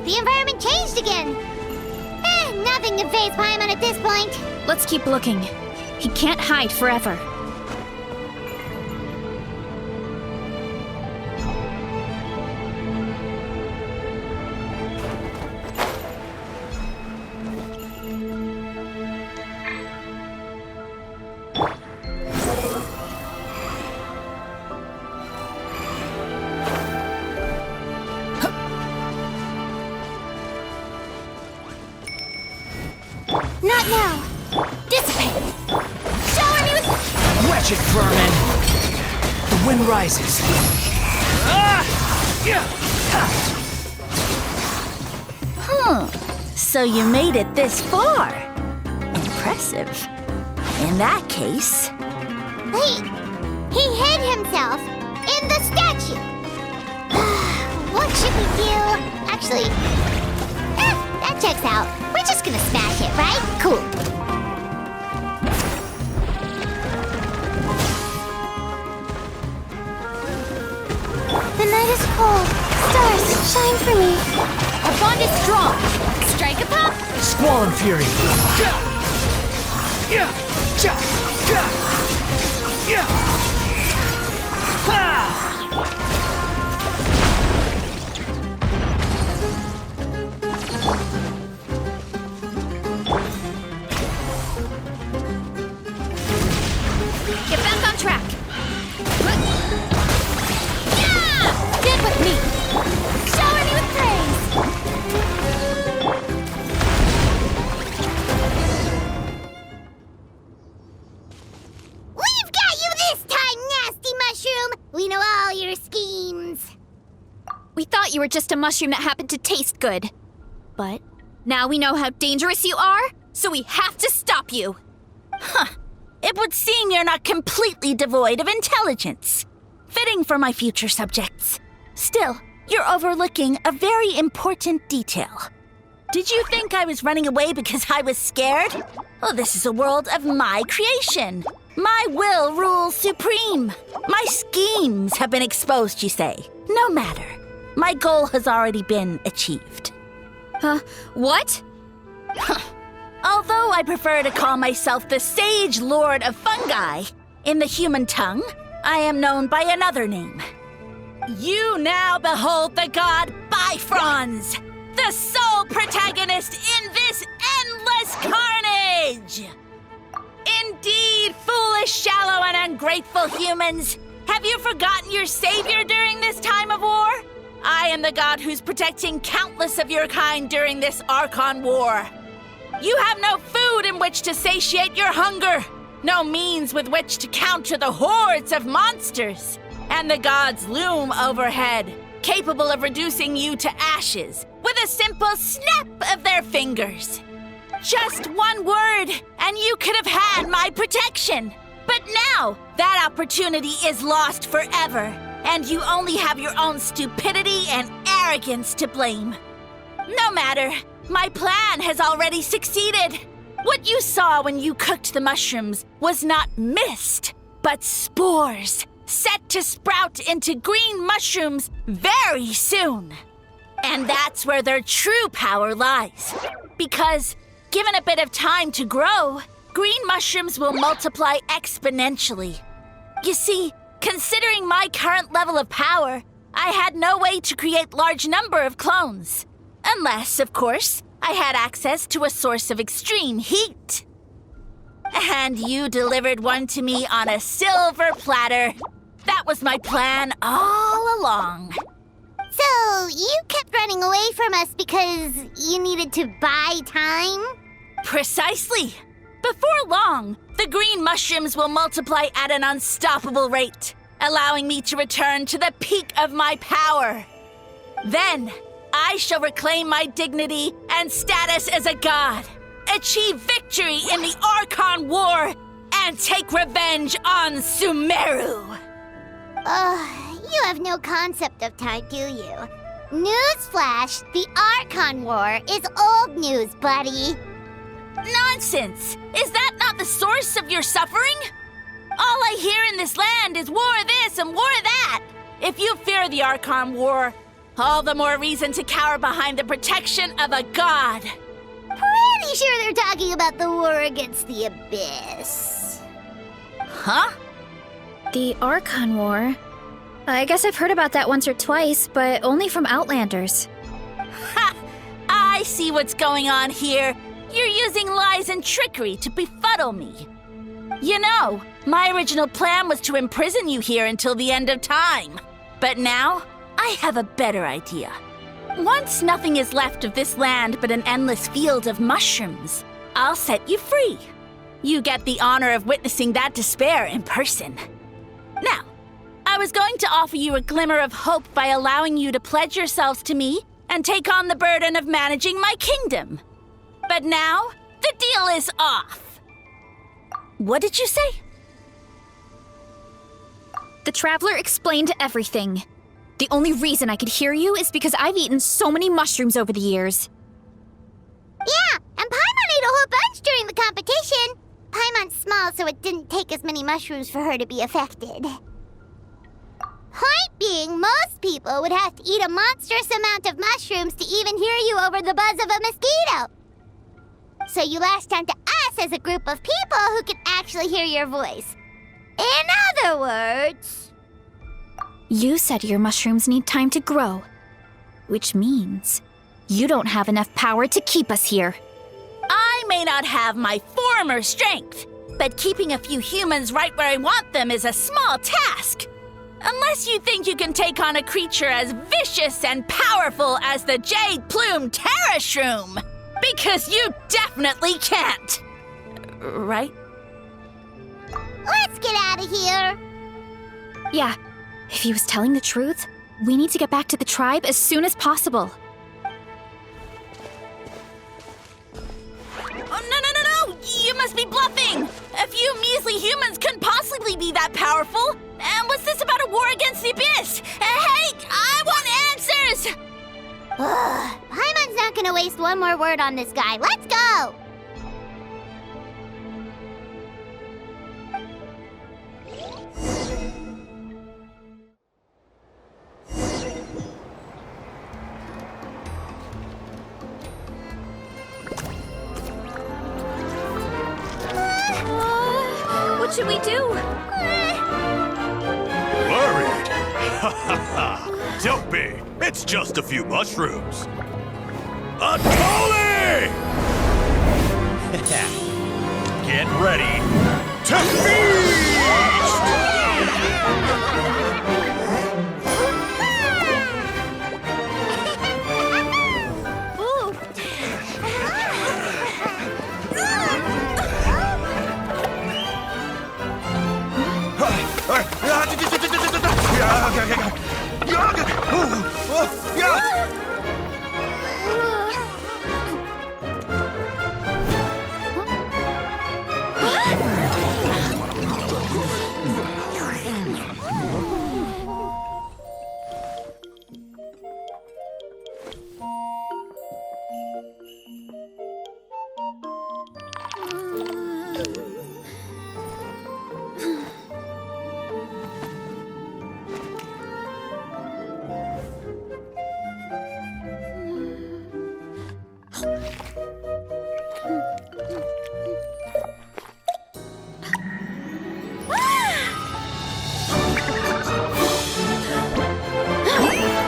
The environment changed again. Nothing can faze Paimon at this point. Let's keep looking. He can't hide forever. Not now. Dissipate. Shower me with... Wretched vermin! The wind rises. So you made it this far. Impressive. In that case... He hid himself in the statue. What should we do? Actually, that checks out. We're just gonna smash it, right? Cool. The night is cold. Stars, shine for me. Our bond is strong. Strike a pop. Squall and fury. Get back on track. Yeah! Get with me. Shower me with praise. We've got you this time, nasty mushroom. We know all your schemes. We thought you were just a mushroom that happened to taste good. But now we know how dangerous you are, so we have to stop you. It would seem you're not completely devoid of intelligence. Fitting for my future subjects. Still, you're overlooking a very important detail. Did you think I was running away because I was scared? Well, this is a world of my creation. My will rules supreme. My schemes have been exposed, you say. No matter. My goal has already been achieved. What? Although I prefer to call myself the Sage Lord of Fungi, in the human tongue, I am known by another name. You now behold the god Bifrons, the sole protagonist in this endless carnage! Indeed, foolish, shallow, and ungrateful humans! Have you forgotten your savior during this time of war? I am the god who's protecting countless of your kind during this Archon War. You have no food in which to satiate your hunger, no means with which to counter the hordes of monsters, and the gods loom overhead, capable of reducing you to ashes with a simple snap of their fingers. Just one word, and you could have had my protection. But now, that opportunity is lost forever, and you only have your own stupidity and arrogance to blame. No matter. My plan has already succeeded. What you saw when you cooked the mushrooms was not mist, but spores, set to sprout into green mushrooms very soon. And that's where their true power lies. Because, given a bit of time to grow, green mushrooms will multiply exponentially. You see, considering my current level of power, I had no way to create large number of clones. Unless, of course, I had access to a source of extreme heat. And you delivered one to me on a silver platter. That was my plan all along. So, you kept running away from us because you needed to buy time? Precisely. Before long, the green mushrooms will multiply at an unstoppable rate, allowing me to return to the peak of my power. Then, I shall reclaim my dignity and status as a god, achieve victory in the Archon War, and take revenge on Sumeru. You have no concept of time, do you? Newsflash, the Archon War is old news, buddy. Nonsense! Is that not the source of your suffering? All I hear in this land is war this and war that. If you fear the Archon War, All the more reason to cower behind the protection of a god. Pretty sure they're talking about the war against the Abyss. Huh? The Archon War? I guess I've heard about that once or twice, but only from Outlanders. Ha! I see what's going on here. You're using lies and trickery to befuddle me. You know, my original plan was to imprison you here until the end of time. But now, I have a better idea. Once nothing is left of this land but an endless field of mushrooms, I'll set you free. You get the honor of witnessing that despair in person. Now, I was going to offer you a glimmer of hope by allowing you to pledge yourselves to me and take on the burden of managing my kingdom. But now, the deal is off. What did you say? The Traveler explained everything. The only reason I could hear you is because I've eaten so many mushrooms over the years. Yeah, and Paimon ate a whole bunch during the competition. Paimon's small, so it didn't take as many mushrooms for her to be affected. Point being, most people would have to eat a monstrous amount of mushrooms to even hear you over the buzz of a mosquito. So you latched onto us as a group of people who can actually hear your voice. In other words... You said your mushrooms need time to grow, which means you don't have enough power to keep us here. I may not have my former strength, but keeping a few humans right where I want them is a small task. Unless you think you can take on a creature as vicious and powerful as the Jade-Plume Terrashroom. Because you definitely can't. Right? Let's get out of here. Yeah, if he was telling the truth, we need to get back to the tribe as soon as possible. Oh, no! You must be bluffing! A few measly humans couldn't possibly be that powerful! And what's this about a war against the Abyss? Hey, I want answers! Paimon's not gonna waste one more word on this guy. Let's go! What should we do? Worried? Ha ha ha! Don't be! It's just a few mushrooms! Atoli! Get ready to feast!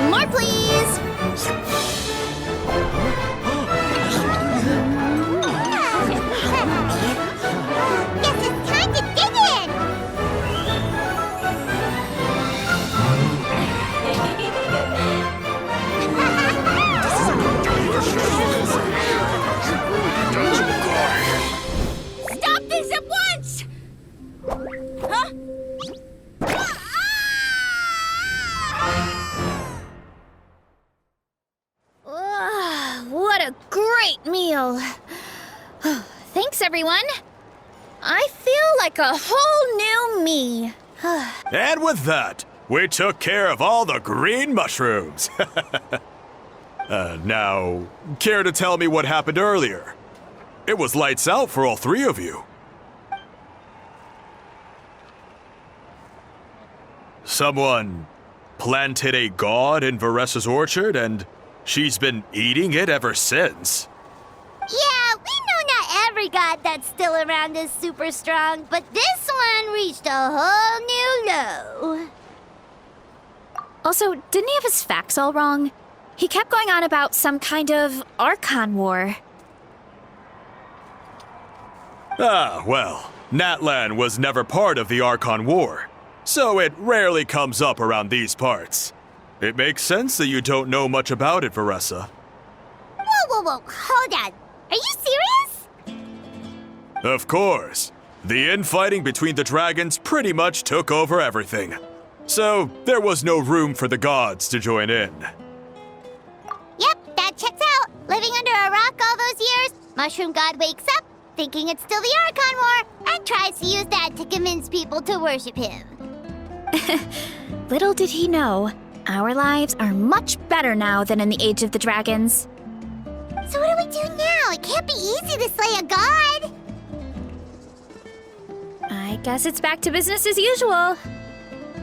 More, please! Guess it's time to dig in! Stop this at once! Huh? What a great meal! Thanks, everyone. I feel like a whole new me. And with that, we took care of all the green mushrooms. Now, care to tell me what happened earlier? It was lights out for all three of you. Someone planted a god in Varessa's orchard, and she's been eating it ever since. Yeah, we know not every god that's still around is super strong, but this one reached a whole new low. Also, didn't he have his facts all wrong? He kept going on about some kind of Archon war. Ah, well, Natlan was never part of the Archon War, so it rarely comes up around these parts. It makes sense that you don't know much about it, Varessa. Whoa, hold on. Are you serious? Of course. The infighting between the dragons pretty much took over everything. So, there was no room for the gods to join in. Yep, that checks out. Living under a rock all those years, Mushroom God wakes up, thinking it's still the Archon War, and tries to use that to convince people to worship him. Little did he know, our lives are much better now than in the Age of the Dragons. So what do we do now? It can't be easy to slay a god. I guess it's back to business as usual.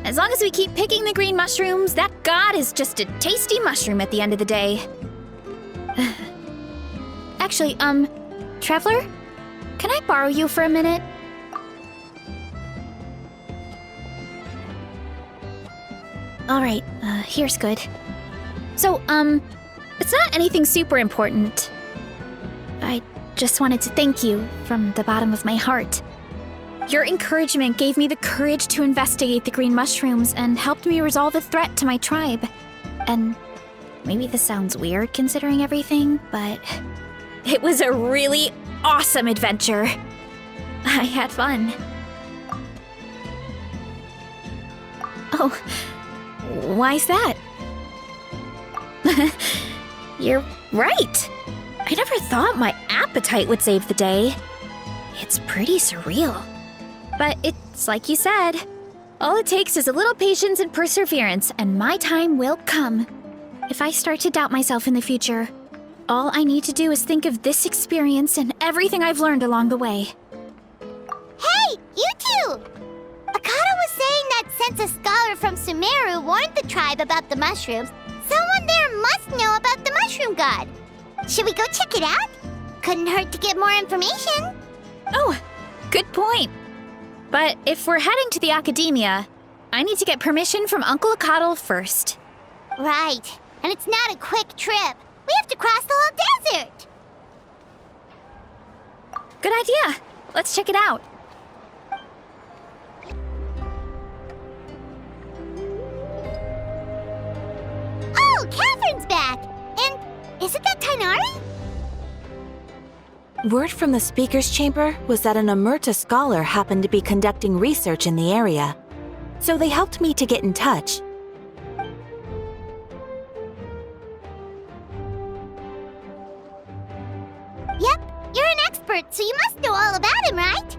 As long as we keep picking the green mushrooms, that god is just a tasty mushroom at the end of the day. Actually, Traveler? Can I borrow you for a minute? Alright, here's good. So, it's not anything super important. I just wanted to thank you from the bottom of my heart. Your encouragement gave me the courage to investigate the green mushrooms and helped me resolve a threat to my tribe. And maybe this sounds weird considering everything, but it was a really awesome adventure. I had fun. Oh, why's that? You're right. I never thought my appetite would save the day. It's pretty surreal. But it's like you said, all it takes is a little patience and perseverance, and my time will come. If I start to doubt myself in the future, all I need to do is think of this experience and everything I've learned along the way. Hey, you two! Akata was saying that since a scholar from Sumeru warned the tribe about the mushrooms, someone there must know about the mushroom god. Should we go check it out? Couldn't hurt to get more information. Oh, good point. But if we're heading to the academia, I need to get permission from Uncle Akatl first. Right, and it's not a quick trip. We have to cross the whole desert. Good idea. Let's check it out. Oh, Catherine's back! And isn't that Tainari? Word from the speaker's chamber was that an Emerta scholar happened to be conducting research in the area. So they helped me to get in touch. Yep, you're an expert, so you must know all about him, right?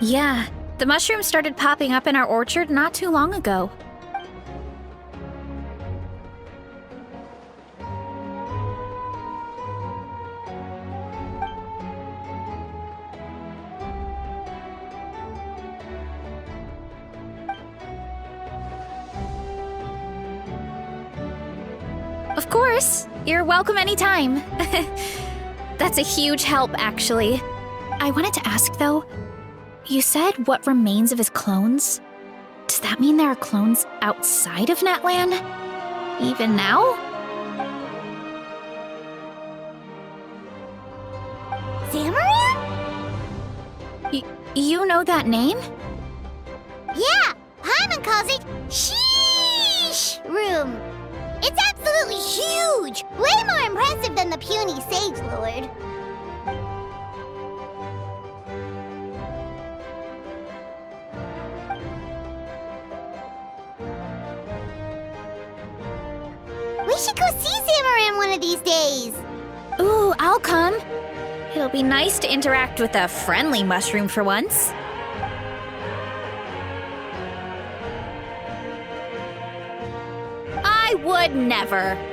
Yeah, the mushrooms started popping up in our orchard not too long ago. Of course, you're welcome anytime. That's a huge help, actually. I wanted to ask, though, you said what remains of his clones? Does that mean there are clones outside of Natlan? Even now? Zamaran? You know that name? Yeah, Paimon calls it Sheesh Room. It's absolutely huge! Way more impressive than the puny Sage Lord. We should go see Zamaran one of these days. Ooh, I'll come. It'll be nice to interact with a friendly mushroom for once. would never.